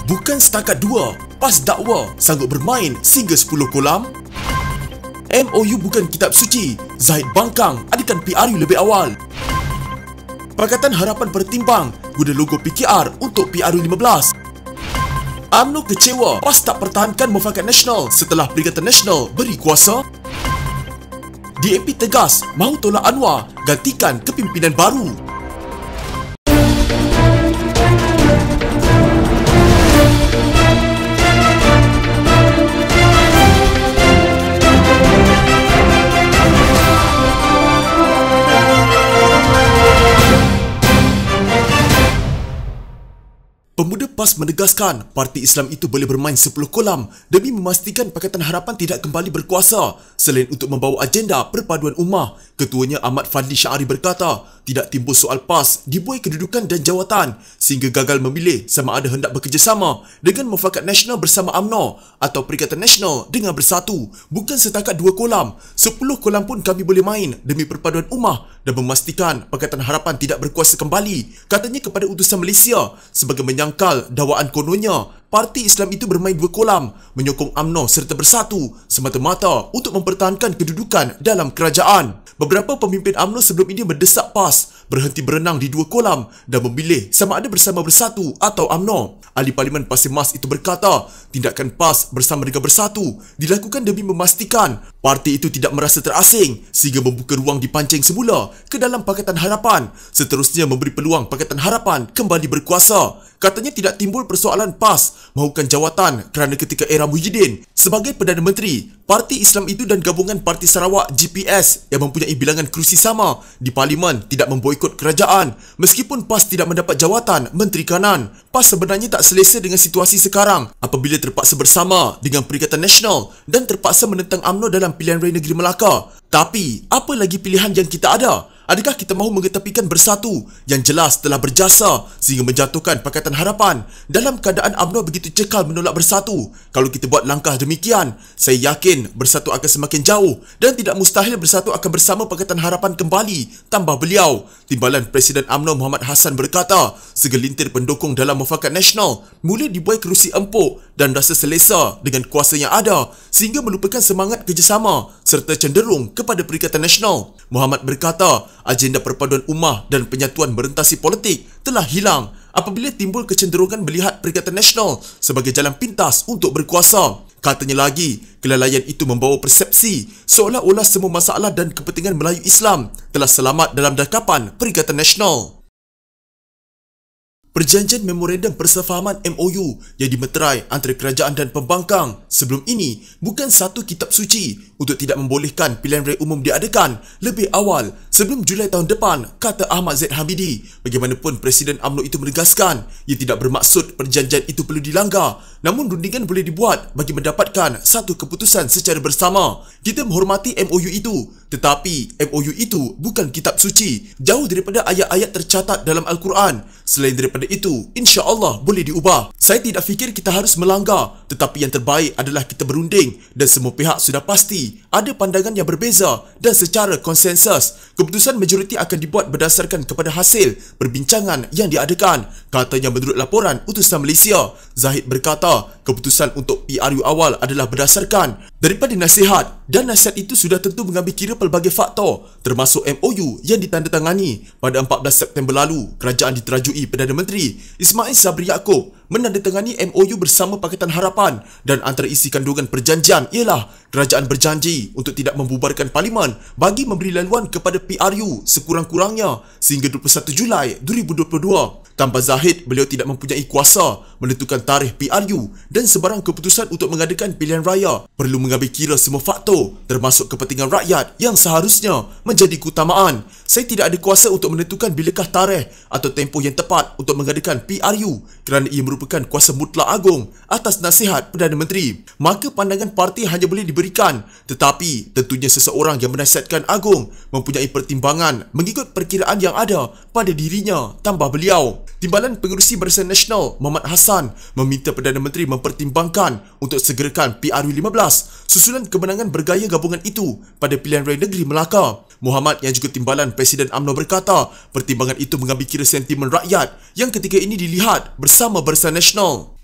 Bukan setakat 2, PAS dakwa sanggup bermain sehingga 10 kolam? MOU bukan kitab suci, Zahid bangkang adakan PRU lebih awal. Pakatan Harapan pertimbang guna logo PKR untuk PRU 15. UMNO kecewa PAS tak pertahankan Mufakat Nasional setelah Perikatan Nasional beri kuasa. DAP tegas mahu tolak Anwar gantikan kepimpinan baru. Pemuda PAS menegaskan parti Islam itu boleh bermain 10 kolam demi memastikan Pakatan Harapan tidak kembali berkuasa selain untuk membawa agenda perpaduan ummah. Ketuanya Ahmad Fadli Syari berkata, tidak timbul soal PAS dibuai kedudukan dan jawatan sehingga gagal memilih sama ada hendak bekerjasama dengan Mufakat Nasional bersama UMNO atau Perikatan Nasional dengan bersatu. Bukan setakat 2 kolam, 10 kolam pun kami boleh main demi perpaduan ummah dan memastikan Pakatan Harapan tidak berkuasa kembali, katanya kepada utusan Malaysia sebagai menyangkal dakwaan kononnya parti Islam itu bermain 2 kolam, menyokong UMNO serta bersatu semata-mata untuk mempertahankan kedudukan dalam kerajaan. Beberapa pemimpin UMNO sebelum ini mendesak PAS berhenti berenang di 2 kolam dan memilih sama ada bersama bersatu atau UMNO. Ahli Parlimen Pasir Mas itu berkata, tindakan PAS bersama dengan bersatu dilakukan demi memastikan parti itu tidak merasa terasing sehingga membuka ruang dipancing semula ke dalam Pakatan Harapan, seterusnya memberi peluang Pakatan Harapan kembali berkuasa. Katanya tidak timbul persoalan PAS mahukan jawatan kerana ketika era Muhyiddin sebagai Perdana Menteri, parti Islam itu dan gabungan Parti Sarawak GPS yang mempunyai bilangan kerusi sama di Parlimen tidak memboikot kerajaan. Meskipun PAS tidak mendapat jawatan Menteri Kanan, PAS sebenarnya tak selesa dengan situasi sekarang apabila terpaksa bersama dengan Perikatan Nasional dan terpaksa menentang UMNO dalam pilihan raya negeri Melaka. Tapi, apa lagi pilihan yang kita ada? Adakah kita mahu mengetepikan bersatu yang jelas telah berjasa sehingga menjatuhkan Pakatan Harapan dalam keadaan UMNO begitu cekal menolak bersatu? Kalau kita buat langkah demikian, saya yakin bersatu akan semakin jauh dan tidak mustahil bersatu akan bersama Pakatan Harapan kembali, tambah beliau. Timbalan Presiden UMNO Muhammad Hassan berkata, segelintir pendukung dalam Mufakat Nasional mula dibuai kerusi empuk dan rasa selesa dengan kuasa yang ada sehingga melupakan semangat kerjasama serta cenderung kepada Perikatan Nasional. Muhammad berkata, agenda perpaduan ummah dan penyatuan merentasi politik telah hilang apabila timbul kecenderungan melihat Perikatan Nasional sebagai jalan pintas untuk berkuasa. Katanya lagi, kelalaian itu membawa persepsi seolah-olah semua masalah dan kepentingan Melayu Islam telah selamat dalam dakapan Perikatan Nasional. Perjanjian Memorandum Persefahaman MOU yang dimeterai antara kerajaan dan pembangkang sebelum ini bukan satu kitab suci untuk tidak membolehkan pilihan raya umum diadakan lebih awal sebelum Julai tahun depan, kata Ahmad Zaid Hamidi. Bagaimanapun Presiden UMNO itu menegaskan ia tidak bermaksud perjanjian itu perlu dilanggar, namun rundingan boleh dibuat bagi mendapatkan satu keputusan secara bersama. Kita menghormati MOU itu, tetapi MOU itu bukan kitab suci, jauh daripada ayat-ayat tercatat dalam Al-Quran. Selain daripada itu, insya-Allah boleh diubah. Saya tidak fikir kita harus melanggar, tetapi yang terbaik adalah kita berunding dan semua pihak sudah pasti ada pandangan yang berbeza dan secara konsensus, keputusan majoriti akan dibuat berdasarkan kepada hasil perbincangan yang diadakan, katanya menurut laporan utusan Malaysia. Zahid berkata, keputusan untuk PRU awal adalah berdasarkan daripada nasihat dan nasihat itu sudah tentu mengambil kira pelbagai faktor termasuk MOU yang ditandatangani pada 14 September lalu. Kerajaan diterajui Perdana Menteri Ismail Sabri Yaakob menandatangani MOU bersama Pakatan Harapan dan antara isi kandungan perjanjian ialah kerajaan berjanji untuk tidak membubarkan Parlimen bagi memberi laluan kepada PRU sekurang-kurangnya sehingga 21 Julai 2022. Tanpa Zahid, beliau tidak mempunyai kuasa menentukan tarikh PRU dan sebarang keputusan untuk mengadakan pilihan raya perlu mengambil kira semua faktor termasuk kepentingan rakyat yang seharusnya menjadi keutamaan. Saya tidak ada kuasa untuk menentukan bilakah tarikh atau tempoh yang tepat untuk mengadakan PRU kerana ia merupakan kuasa mutlak agung atas nasihat Perdana Menteri. Maka pandangan parti hanya boleh diberikan, tetapi tentunya seseorang yang menasihatkan agung mempunyai pertimbangan mengikut perkiraan yang ada pada dirinya, tambah beliau. Timbalan Pengerusi Barisan Nasional Muhammad Hassan meminta Perdana Menteri mempertimbangkan untuk segerakan PRU 15 susulan kemenangan bergaya gabungan itu pada pilihan raya negeri Melaka. Muhammad yang juga timbalan Presiden UMNO berkata, pertimbangan itu mengambil kira sentimen rakyat yang ketika ini dilihat bersama Barisan Nasional.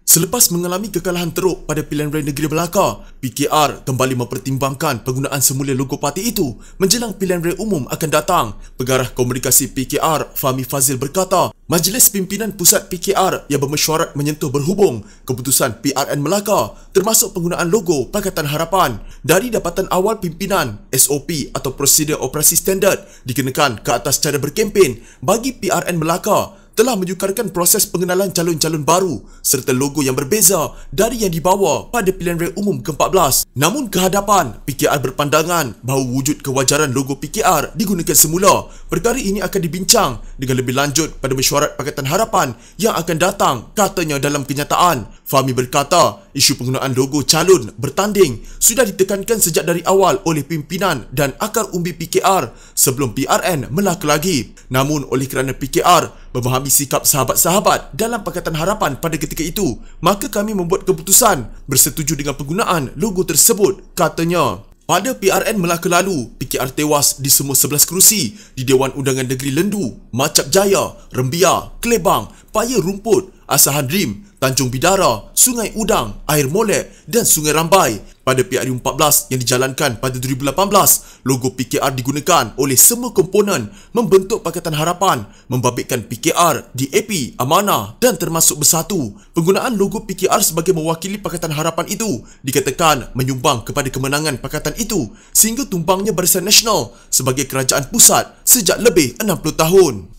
Selepas mengalami kekalahan teruk pada pilihan raya negeri Melaka, PKR kembali mempertimbangkan penggunaan semula logo parti itu menjelang pilihan raya umum akan datang. Pengarah komunikasi PKR, Fahmi Fazil berkata, Majlis Pimpinan Pusat PKR yang bermesyuarat menyentuh berhubung keputusan PRN Melaka termasuk penggunaan logo Pakatan Harapan. Dari dapatan awal pimpinan, SOP atau Prosedur Operasi Standard dikenakan ke atas cara berkempen bagi PRN Melaka telah menyukarkan proses pengenalan calon-calon baru serta logo yang berbeza dari yang dibawa pada pilihan raya umum ke-14. Namun kehadapan, PKR berpandangan bahawa wujud kewajaran logo PKR digunakan semula. Perkara ini akan dibincang dengan lebih lanjut pada mesyuarat Pakatan Harapan yang akan datang, katanya dalam kenyataan. Fahmi berkata, isu penggunaan logo calon bertanding sudah ditekankan sejak dari awal oleh pimpinan dan akar umbi PKR sebelum PRN Melaka lagi. Namun oleh kerana PKR memahami sikap sahabat-sahabat dalam Pakatan Harapan pada ketika itu, maka kami membuat keputusan bersetuju dengan penggunaan logo tersebut, katanya. Pada PRN Melaka lalu, PKR tewas di semua 11 kerusi di Dewan Undangan Negeri Lendu, Macap Jaya, Rembia, Kelebang, Paya Rumput, Asahan Rim, Tanjung Bidara, Sungai Udang, Air Molek dan Sungai Rambai. Pada PRU 14 yang dijalankan pada 2018, logo PKR digunakan oleh semua komponen membentuk Pakatan Harapan, membabitkan PKR, DAP, Amanah dan termasuk Bersatu. Penggunaan logo PKR sebagai mewakili Pakatan Harapan itu dikatakan menyumbang kepada kemenangan pakatan itu sehingga tumbangnya Barisan Nasional sebagai kerajaan pusat sejak lebih 60 tahun.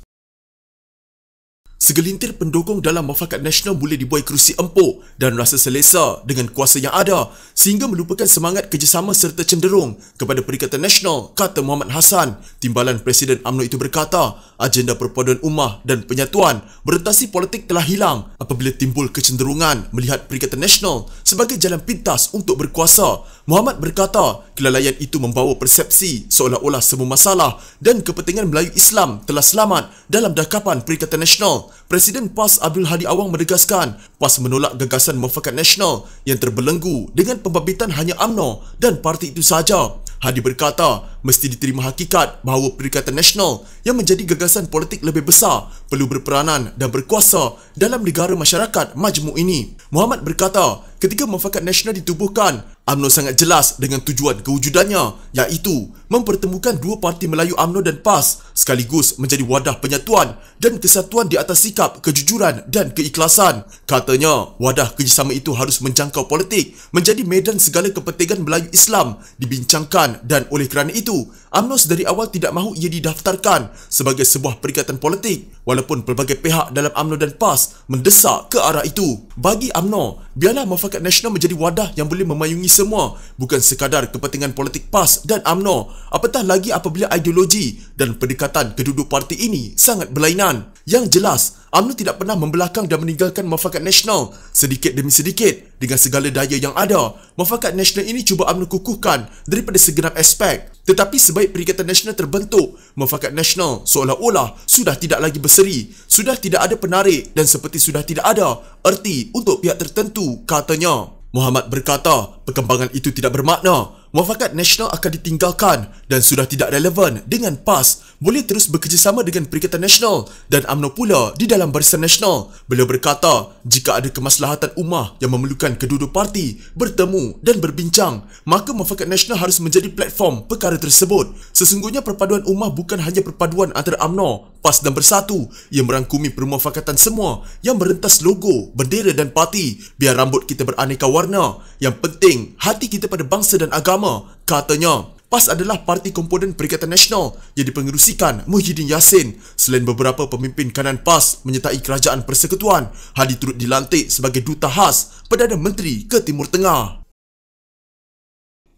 Segelintir pendukung dalam Mufakat Nasional boleh dibuai kerusi empuk dan rasa selesa dengan kuasa yang ada sehingga melupakan semangat kerjasama serta cenderung kepada Perikatan Nasional, kata Muhammad Hassan. Timbalan Presiden UMNO itu berkata, agenda perpaduan ummah dan penyatuan berorientasi politik telah hilang apabila timbul kecenderungan melihat Perikatan Nasional sebagai jalan pintas untuk berkuasa. Muhammad berkata, kelalaian itu membawa persepsi seolah-olah semua masalah dan kepentingan Melayu Islam telah selamat dalam dakapan Perikatan Nasional. Presiden PAS Abdul Hadi Awang menegaskan, PAS menolak gagasan Mufakat Nasional yang terbelenggu dengan pembabitan hanya UMNO dan parti itu sahaja. Hadi berkata, mesti diterima hakikat bahawa Perikatan Nasional yang menjadi gagasan politik lebih besar perlu berperanan dan berkuasa dalam negara masyarakat majmuk ini. Muhammad berkata, ketika Mufakat Nasional ditubuhkan, UMNO sangat jelas dengan tujuan kewujudannya, iaitu mempertemukan dua parti Melayu UMNO dan PAS sekaligus menjadi wadah penyatuan dan kesatuan di atas sikap kejujuran dan keikhlasan. Katanya, wadah kerjasama itu harus menjangkau politik, menjadi medan segala kepentingan Melayu Islam dibincangkan dan oleh kerana itu, UMNO sedari awal tidak mahu ia didaftarkan sebagai sebuah perikatan politik walaupun pelbagai pihak dalam UMNO dan PAS mendesak ke arah itu. Bagi UMNO, biarlah Mufakat Nasional menjadi wadah yang boleh memayungi semua, bukan sekadar kepentingan politik PAS dan UMNO, apatah lagi apabila ideologi dan pendekatan kedua-dua parti ini sangat berlainan. Yang jelas, UMNO tidak pernah membelakang dan meninggalkan Mufakat Nasional sedikit demi sedikit dengan segala daya yang ada. Mufakat Nasional ini cuba UMNO kukuhkan daripada segenap aspek. Tetapi sebaik Perikatan Nasional terbentuk, Mufakat Nasional seolah-olah sudah tidak lagi berseri, sudah tidak ada penarik dan seperti sudah tidak ada erti untuk pihak tertentu, katanya. Muhammad berkata, perkembangan itu tidak bermakna Mufakat Nasional akan ditinggalkan dan sudah tidak relevan dengan PAS, boleh terus bekerjasama dengan Perikatan Nasional dan UMNO pula di dalam Barisan Nasional. Beliau berkata, jika ada kemaslahatan ummah yang memerlukan kedua-dua parti bertemu dan berbincang, maka Mufakat Nasional harus menjadi platform perkara tersebut. Sesungguhnya perpaduan ummah bukan hanya perpaduan antara UMNO, PAS dan Bersatu. Ia merangkumi permufakatan semua yang merentas logo, bendera dan parti. Biar rambut kita beraneka warna, yang penting hati kita pada bangsa dan agama, katanya. PAS adalah parti komponen Perikatan Nasional yang dipengerusikan Muhyiddin Yassin. Selain beberapa pemimpin kanan PAS menyertai Kerajaan Persekutuan, Hadi turut dilantik sebagai Duta Khas Perdana Menteri ke Timur Tengah.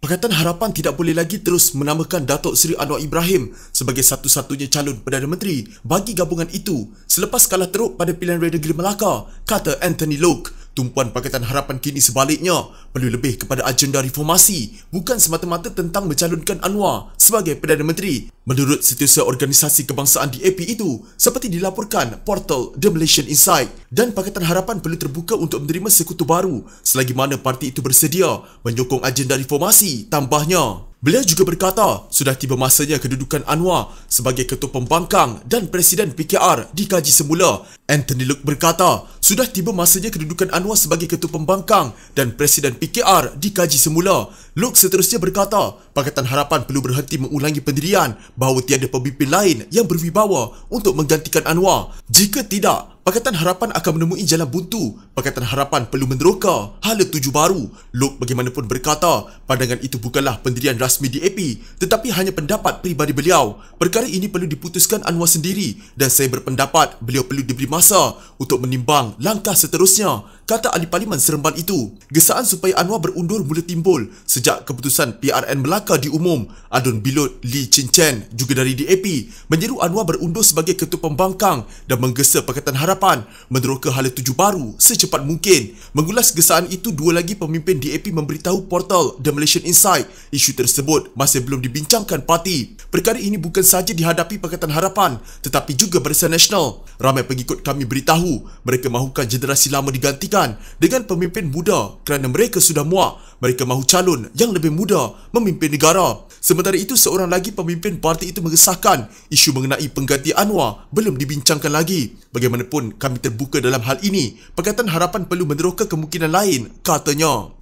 Pakatan Harapan tidak boleh lagi terus menamakan Datuk Seri Anwar Ibrahim sebagai satu-satunya calon Perdana Menteri bagi gabungan itu selepas kalah teruk pada pilihan raya negeri Melaka, kata Anthony Locke. Tumpuan Pakatan Harapan kini sebaliknya perlu lebih kepada agenda reformasi, bukan semata-mata tentang mencalonkan Anwar sebagai Perdana Menteri. Menurut setiausaha organisasi kebangsaan DAP itu, seperti dilaporkan portal The Malaysian Insight, dan Pakatan Harapan perlu terbuka untuk menerima sekutu baru selagi mana parti itu bersedia menyokong agenda reformasi, tambahnya. Beliau juga berkata, sudah tiba masanya kedudukan Anwar sebagai Ketua Pembangkang dan Presiden PKR dikaji semula. Anthony Loke berkata, sudah tiba masanya kedudukan Anwar sebagai Ketua Pembangkang dan Presiden PKR dikaji semula. Loke seterusnya berkata, Pakatan Harapan perlu berhenti mengulangi pendirian bahawa tiada pemimpin lain yang berwibawa untuk menggantikan Anwar. Jika tidak, Pakatan Harapan akan menemui jalan buntu. Pakatan Harapan perlu meneroka hala tuju baru. Loke bagaimanapun berkata, pandangan itu bukanlah pendirian rasmi DAP tetapi hanya pendapat peribadi beliau. Perkara ini perlu diputuskan Anwar sendiri dan saya berpendapat beliau perlu diberi masa untuk menimbang langkah seterusnya, kata ahli Parlimen Seremban itu. Gesaan supaya Anwar berundur mula timbul sejak keputusan PRN Melaka diumum. Adun Bilot Lee Chin Chen juga dari DAP menyeru Anwar berundur sebagai Ketua Pembangkang dan menggesa Pakatan Harapan meneroka hala tuju baru secepat mungkin. Mengulas gesaan itu, dua lagi pemimpin DAP memberitahu portal The Malaysian Insight isu tersebut masih belum dibincangkan parti. Perkara ini bukan sahaja dihadapi Pakatan Harapan tetapi juga Barisan Nasional. Ramai pengikut kami beritahu mereka mahukan generasi lama digantikan dengan pemimpin muda kerana mereka sudah muak. Mereka mahu calon yang lebih muda memimpin negara. Sementara itu, seorang lagi pemimpin parti itu mengesahkan isu mengenai pengganti Anwar belum dibincangkan lagi. Bagaimanapun kami terbuka dalam hal ini. Pakatan Harapan perlu meneroka kemungkinan lain, katanya.